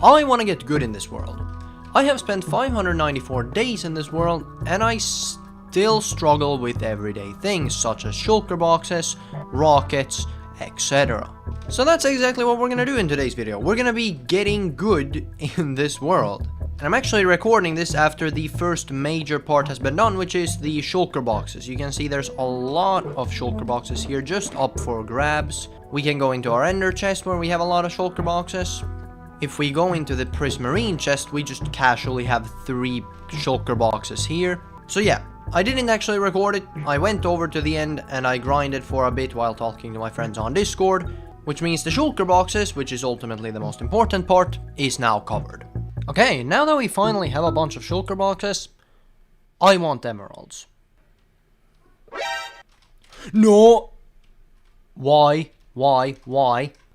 I want to get good in this world. I have spent 594 days in this world, and I still struggle with everyday things such as shulker boxes, rockets, etc. So that's exactly what we're gonna do in today's video. We're gonna be getting good in this world. And I'm actually recording this after the first major part has been done, which is the shulker boxes. You can see there's a lot of shulker boxes here just up for grabs. We can go into our ender chest where we have a lot of shulker boxes. If we go into the prismarine chest, we just casually have 3 shulker boxes here. So yeah, I didn't actually record it. I went over to the end and I grinded for a bit while talking to my friends on Discord, which means the shulker boxes, which is ultimately the most important part, is now covered. Okay, now that we finally have a bunch of shulker boxes, I want emeralds. No! Why?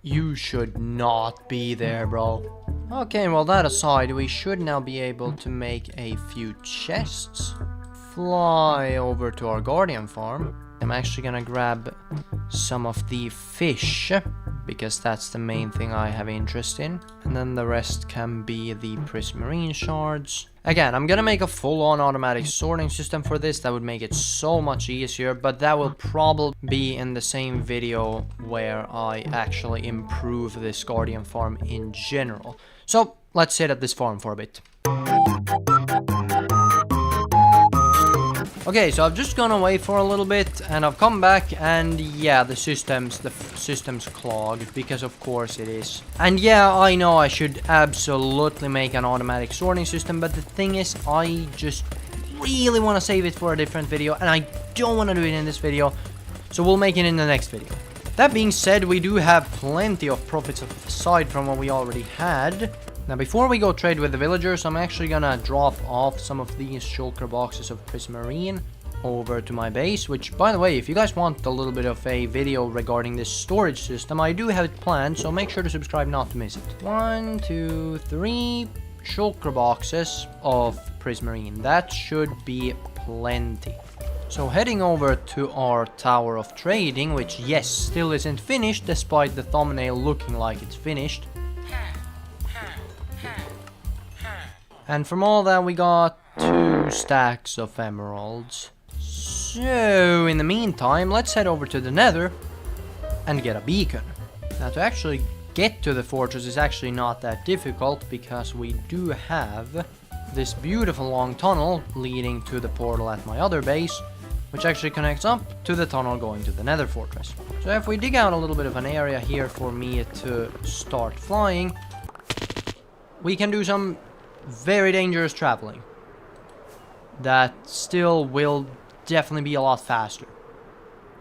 You should not be there, bro. Okay, well that aside, we should now be able to make a few chests. Fly over to our guardian farm. I'm actually gonna grab some of the fish, because that's the main thing I have interest in. And then the rest can be the prismarine shards. Again, I'm gonna make a full-on automatic sorting system for this. That would make it so much easier, but that will probably be in the same video where I actually improve this guardian farm in general. So, let's sit at this farm for a bit. Okay, so I've just gone away for a little bit, and I've come back, and yeah, the system's clogged, because of course it is. And yeah, I know I should absolutely make an automatic sorting system, but the thing is, I just really want to save it for a different video, and I don't want to do it in this video, so we'll make it in the next video. That being said, we do have plenty of profits aside from what we already had. Now before we go trade with the villagers, I'm actually gonna drop off some of these shulker boxes of prismarine over to my base, which by the way, if you guys want a little bit of a video regarding this storage system, I do have it planned, so make sure to subscribe not to miss it. 1, 2, 3 shulker boxes of prismarine. That should be plenty. So heading over to our Tower of Trading, which yes, still isn't finished despite the thumbnail looking like it's finished. And from all that, we got 2 stacks of emeralds. So, in the meantime, let's head over to the Nether and get a beacon. Now, to actually get to the fortress is actually not that difficult, because we do have this beautiful long tunnel leading to the portal at my other base, which actually connects up to the tunnel going to the Nether fortress. So if we dig out a little bit of an area here for me to start flying, we can do some very dangerous traveling that still will definitely be a lot faster.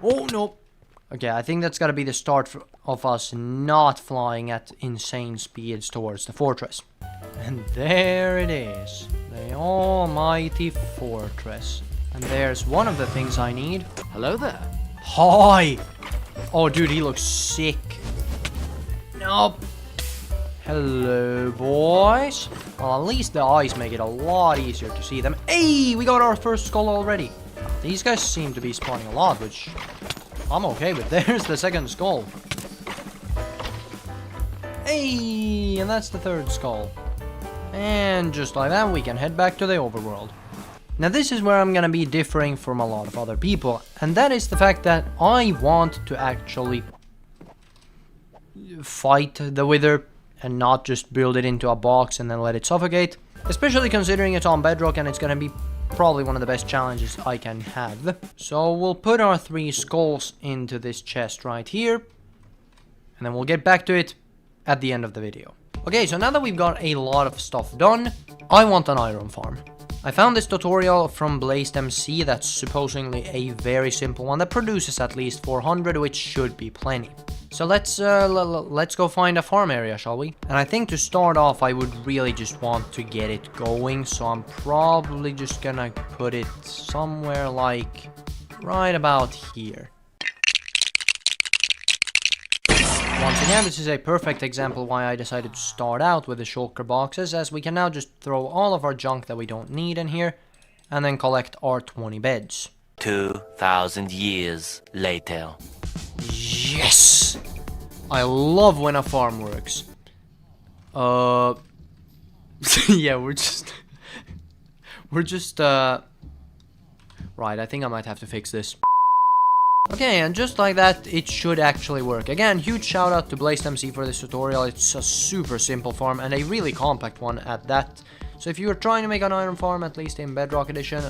Oh no. Okay, I think that's gotta be the start of us not flying at insane speeds towards the fortress. And there it is, the almighty fortress. And there's one of the things I need. Hello there. Hi. Oh dude, he looks sick. Nope. Hello, boys. Well, at least the eyes make it a lot easier to see them. Hey, we got our first skull already. These guys seem to be spawning a lot, which I'm okay with. There's the second skull. Hey, and that's the third skull. And just like that, we can head back to the overworld. Now, this is where I'm gonna be differing from a lot of other people, and that is the fact that I want to actually fight the Wither and not just build it into a box and then let it suffocate. Especially considering it's on Bedrock and it's gonna be probably one of the best challenges I can have. So we'll put our 3 skulls into this chest right here, and then we'll get back to it at the end of the video. Okay, so now that we've got a lot of stuff done, I want an iron farm. I found this tutorial from BlazedMC that's supposedly a very simple one that produces at least 400, which should be plenty. So let's go find a farm area, shall we? And I think to start off, I would really just want to get it going, so I'm probably just gonna put it somewhere like right about here. Once again, this is a perfect example why I decided to start out with the shulker boxes, as we can now just throw all of our junk that we don't need in here, and then collect our 20 beds. 2,000 years later. Yes! I love when a farm works. Yeah, we're just... Right, I think I might have to fix this. Okay, and just like that, it should actually work. Again, huge shout out to BlazedMC for this tutorial. It's a super simple farm and a really compact one at that. So if you are trying to make an iron farm, at least in Bedrock edition,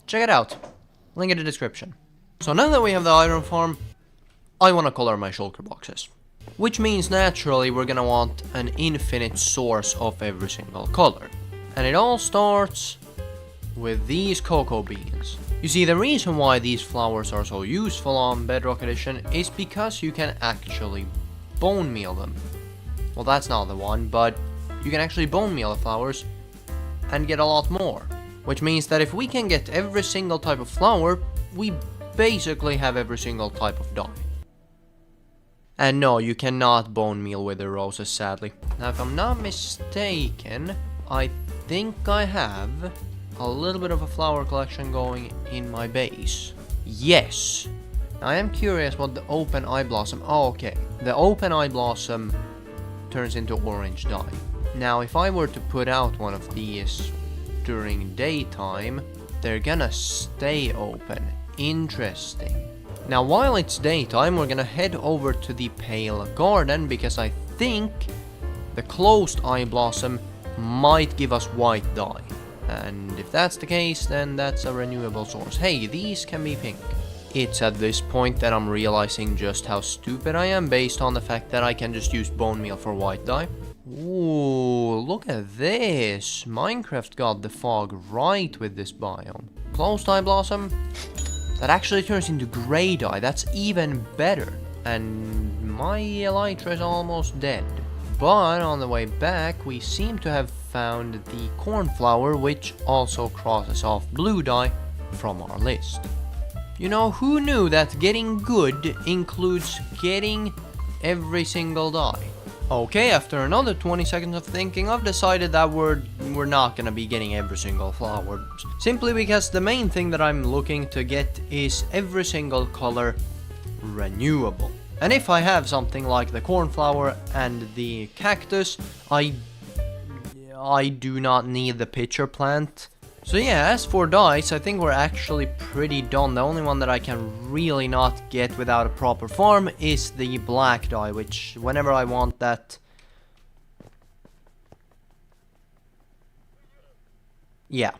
check it out. Link in the description. So now that we have the iron farm, I want to color my shulker boxes. Which means naturally we're gonna want an infinite source of every single color. And it all starts with these cocoa beans. You see, the reason why these flowers are so useful on Bedrock edition is because you can actually bone meal them. Well, that's not the one, but you can actually bone meal the flowers and get a lot more. Which means that if we can get every single type of flower, we basically have every single type of dye. And no, you cannot bone meal with the roses, sadly. Now, if I'm not mistaken, I think I have a little bit of a flower collection going in my base. Yes. I am curious what the open eye blossom... Oh, okay. The open eye blossom turns into orange dye. Now, if I were to put out one of these during daytime, they're gonna stay open. Interesting. Now, while it's daytime, we're gonna head over to the Pale Garden because I think the closed eye blossom might give us white dye. And if that's the case, then that's a renewable source. Hey, these can be pink. It's at this point that I'm realizing just how stupid I am based on the fact that I can just use bone meal for white dye. Ooh, look at this. Minecraft got the fog right with this biome. Closed eye blossom. That actually turns into grey dye. That's even better. And my elytra is almost dead. But on the way back, we seem to have found the cornflower, which also crosses off blue dye from our list. You know, who knew that getting good includes getting every single dye? Okay, after another 20 seconds of thinking, I've decided that we're not gonna be getting every single flower. Simply because the main thing that I'm looking to get is every single color renewable. And if I have something like the cornflower and the cactus, I do not need the pitcher plant. So yeah, as for dyes, I think we're actually pretty done. The only one that I can really not get without a proper farm is the black dye, which whenever I want that... Yeah.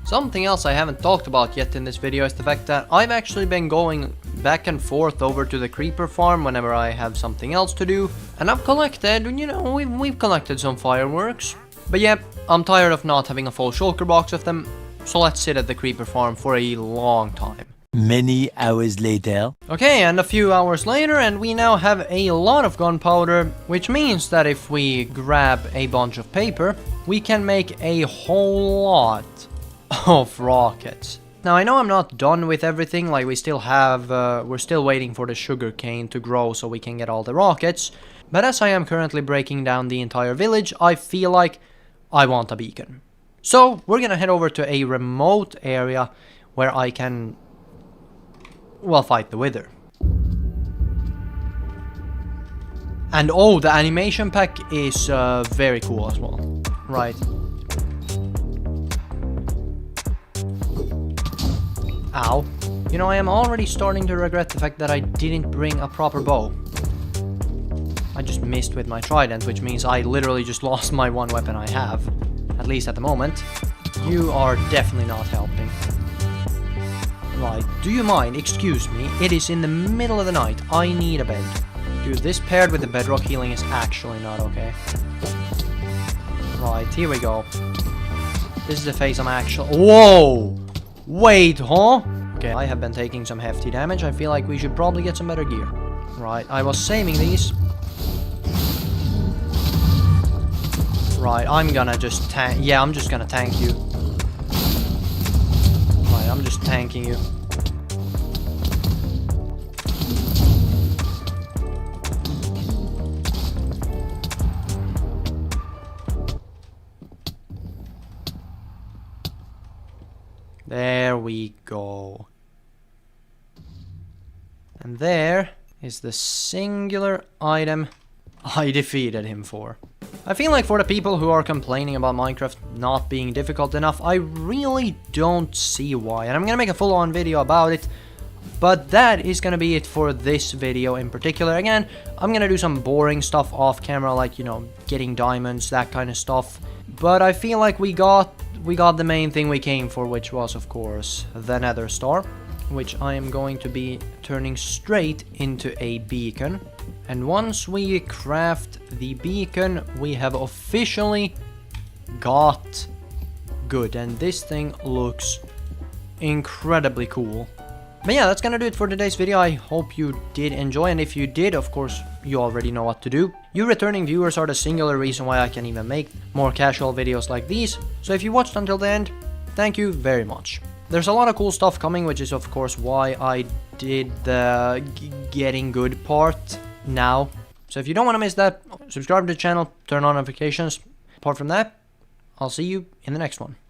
Something else I haven't talked about yet in this video is the fact that I've actually been going back and forth over to the creeper farm whenever I have something else to do. And I've collected, you know, we've collected some fireworks. But yeah, I'm tired of not having a full shulker box of them, so let's sit at the creeper farm for a long time. Many hours later. Okay, and a few hours later, and we now have a lot of gunpowder, which means that if we grab a bunch of paper, we can make a whole lot of rockets. Now, I know I'm not done with everything, like we still have, we're still waiting for the sugar cane to grow so we can get all the rockets, but as I am currently breaking down the entire village, I feel like I want a beacon. So, we're gonna head over to a remote area where I can, well, fight the wither. And oh, the animation pack is very cool as well. Right. Ow. You know, I am already starting to regret the fact that I didn't bring a proper bow. I just missed with my trident, which means I literally just lost my one weapon I have. At least at the moment. You are definitely not helping. Right, do you mind? Excuse me. It is in the middle of the night. I need a bed. Dude, this paired with the bedrock healing is actually not okay. Right, here we go. This is the phase I'm actually... Whoa! Wait, huh? Okay, I have been taking some hefty damage. I feel like we should probably get some better gear. Right, I was saving these. Right, I'm gonna just tank... Yeah, I'm just gonna tank you. Right, I'm just tanking you. There we go. And there is the singular item I defeated him for. I feel like for the people who are complaining about Minecraft not being difficult enough, I really don't see why. And I'm gonna make a full-on video about it. But that is gonna be it for this video in particular. Again, I'm gonna do some boring stuff off camera, like, you know, getting diamonds, that kind of stuff. But I feel like we got the main thing we came for, which was, of course, the Nether Star, which I am going to be turning straight into a beacon. And once we craft the beacon, we have officially got good. And this thing looks incredibly cool. But yeah, that's gonna do it for today's video. I hope you did enjoy, and if you did, of course, you already know what to do. You returning viewers are the singular reason why I can even make more casual videos like these. So if you watched until the end, thank you very much. There's a lot of cool stuff coming, which is of course why I did the getting good part now. So if you don't want to miss that, subscribe to the channel, turn on notifications. Apart from that, I'll see you in the next one.